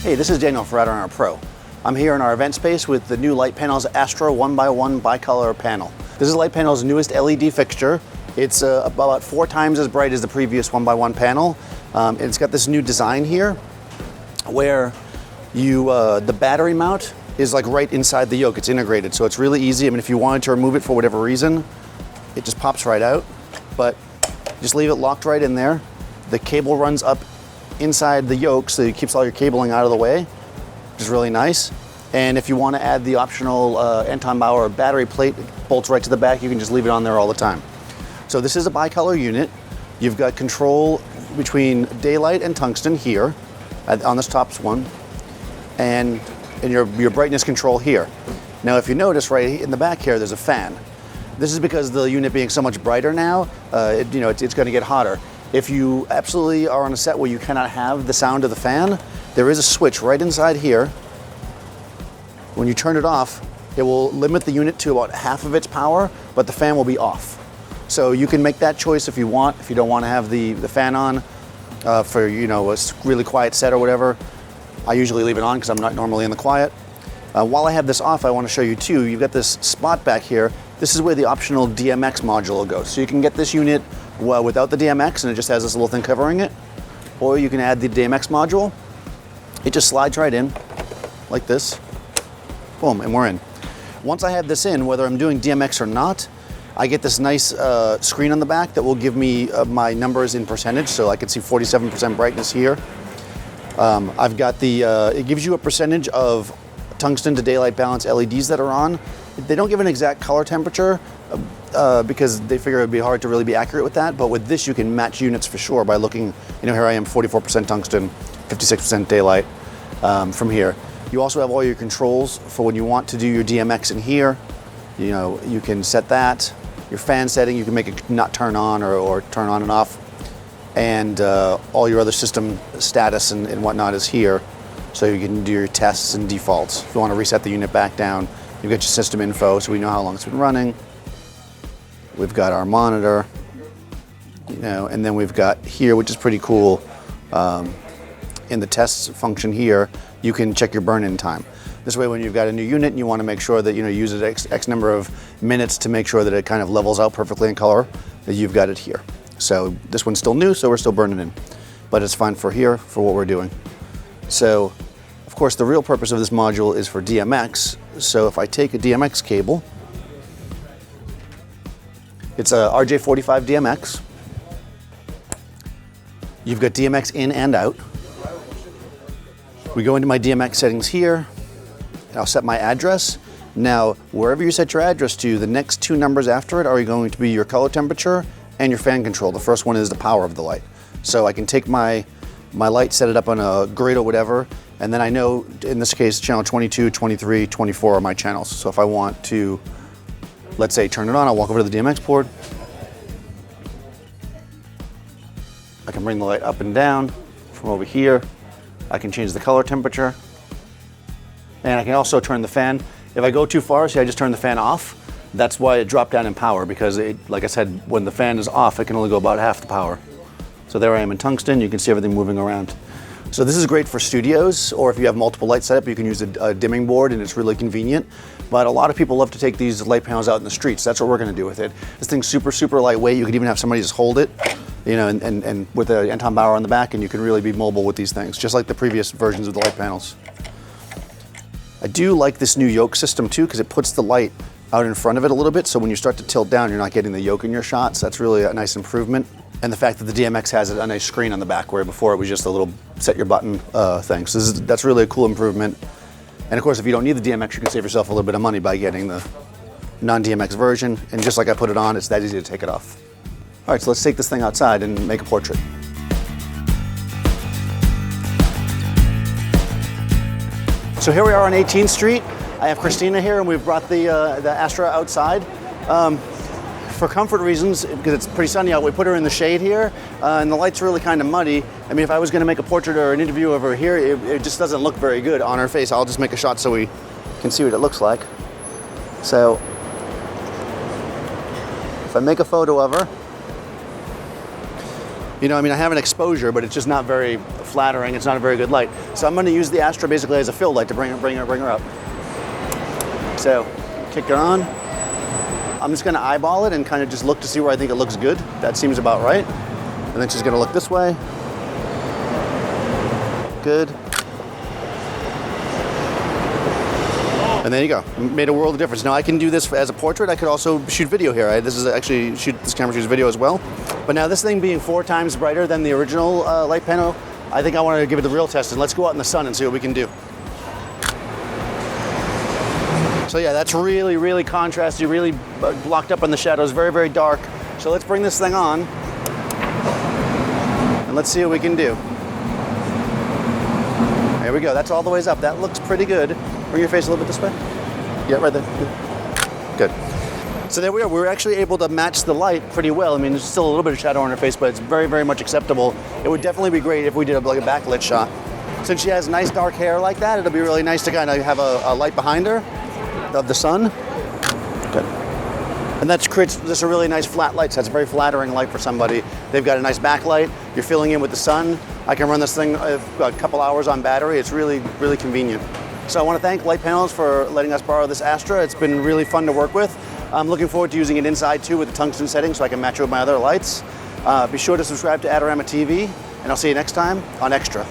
Hey, this is Daniel for Adorama Pro. I'm here in our event space with the new Litepanels Astra 1x1 bicolor panel. This is Litepanels' newest LED fixture. It's about 4 times as bright as the previous 1x1 panel. It's got this new design here where the battery mount is like right inside the yoke. It's integrated, so it's really easy. I mean, if you wanted to remove it for whatever reason, it just pops right out, but just leave it locked right in there. The cable runs up inside the yoke, so it keeps all your cabling out of the way, which is really nice. And if you want to add the optional Anton Bauer battery plate, it bolts right to the back. You can just leave it on there all the time. So this is a bicolor unit. You've got control between daylight and tungsten here on this top one, and your brightness control here. Now, if you notice right in the back here, there's a fan. This is because the unit being so much brighter now, it's going to get hotter. If you absolutely are on a set where you cannot have the sound of the fan, there is a switch right inside here. When you turn it off, it will limit the unit to about half of its power, but the fan will be off. So you can make that choice if you want. If you don't want to have the fan on for a really quiet set or whatever, I usually leave it on because I'm not normally in the quiet. While I have this off, I want to show you too, you've got this spot back here. This is where the optional Dmx module will go. So you can get this unit without the Dmx and it just has this little thing covering it. Or you can add the Dmx module. It just slides right in like this. Boom, and we're in. Once I have this in, whether I'm doing Dmx or not, I get this nice screen on the back that will give me my numbers in percentage. So I can see 47% brightness here. I've got it gives you a percentage of tungsten to daylight balance LEDs that are on. They don't give an exact color temperature because they figure it'd be hard to really be accurate with that. But with this, you can match units for sure by looking, here I am, 44% tungsten, 56% daylight from here. You also have all your controls for when you want to do your Dmx in here. You can set that. Your fan setting, you can make it not turn on or turn on and off. And all your other system status and whatnot is here. So you can do your tests and defaults. If you want to reset the unit back down, you've got your system info so we know how long it's been running. We've got our monitor, and then we've got here, which is pretty cool, in the tests function here, you can check your burn-in time. This way, when you've got a new unit and you want to make sure that you use it X number of minutes to make sure that it kind of levels out perfectly in color, that you've got it here. So this one's still new, so we're still burning in, but it's fine for here for what we're doing. So, of course, the real purpose of this module is for Dmx. So if I take a Dmx cable, it's a RJ45 Dmx. You've got Dmx in and out. We go into my Dmx settings here. I'll set my address. Now, wherever you set your address to, the next 2 numbers after it are going to be your color temperature and your fan control. The first one is the power of the light. So I can take my light, set it up on a grid or whatever, and then I know, in this case, channel 22, 23, 24 are my channels. So if I want to, let's say, turn it on, I'll walk over to the Dmx board. I can bring the light up and down from over here. I can change the color temperature. And I can also turn the fan. If I go too far, see, I just turn the fan off. That's why it dropped down in power, because like I said, when the fan is off, it can only go about half the power. So there I am in tungsten, you can see everything moving around. So this is great for studios, or if you have multiple lights set up, you can use a dimming board and it's really convenient. But a lot of people love to take these light panels out in the streets. That's what we're gonna do with it. This thing's super, super lightweight. You could even have somebody just hold it, and with the Anton Bauer on the back, and you can really be mobile with these things, just like the previous versions of the light panels. I do like this new yoke system too, because it puts the light out in front of it a little bit, so when you start to tilt down, you're not getting the yoke in your shots. That's really a nice improvement. And the fact that the Dmx has a nice screen on the back, where before it was just a little set your button thing. So that's really a cool improvement. And of course, if you don't need the Dmx, you can save yourself a little bit of money by getting the non-Dmx version. And just like I put it on, it's that easy to take it off. All right, so let's take this thing outside and make a portrait. So here we are on 18th Street. I have Christina here, and we've brought the Astra outside. For comfort reasons, because it's pretty sunny out, we put her in the shade here, and the light's really kind of muddy. I mean, if I was going to make a portrait or an interview of her here, it just doesn't look very good on her face. I'll just make a shot so we can see what it looks like. So, if I make a photo of her, You know, I mean, I have an exposure, but it's just not very flattering. It's not a very good light. So I'm going to use the Astra basically as a fill light to bring her up. So kick it on. I'm just going to eyeball it and kind of just look to see where I think it looks good. That seems about right. And then she's going to look this way. Good. And there you go. Made a world of difference. Now I can do this as a portrait. I could also shoot video here. This camera shoots video as well. But now this thing being 4 times brighter than the original light panel, I think I want to give it the real test, and let's go out in the sun and see what we can do. So yeah, that's really, really contrasty, really blocked up in the shadows, very, very dark. So let's bring this thing on and let's see what we can do. There we go, that's all the ways up. That looks pretty good. Bring your face a little bit this way. Yeah, right there. Good. So there we are. We were actually able to match the light pretty well. I mean, there's still a little bit of shadow on her face, but it's very, very much acceptable. It would definitely be great if we did like a backlit shot. Since she has nice dark hair like that, it'll be really nice to kind of have a light behind her of the sun. Good. And that creates just a really nice flat light. So that's a very flattering light for somebody. They've got a nice backlight. You're filling in with the sun. I can run this thing a couple hours on battery. It's really, really convenient. So I want to thank Litepanels for letting us borrow this Astra. It's been really fun to work with. I'm looking forward to using it inside too with the tungsten setting so I can match it with my other lights. Be sure to subscribe to Adorama TV, and I'll see you next time on Extra.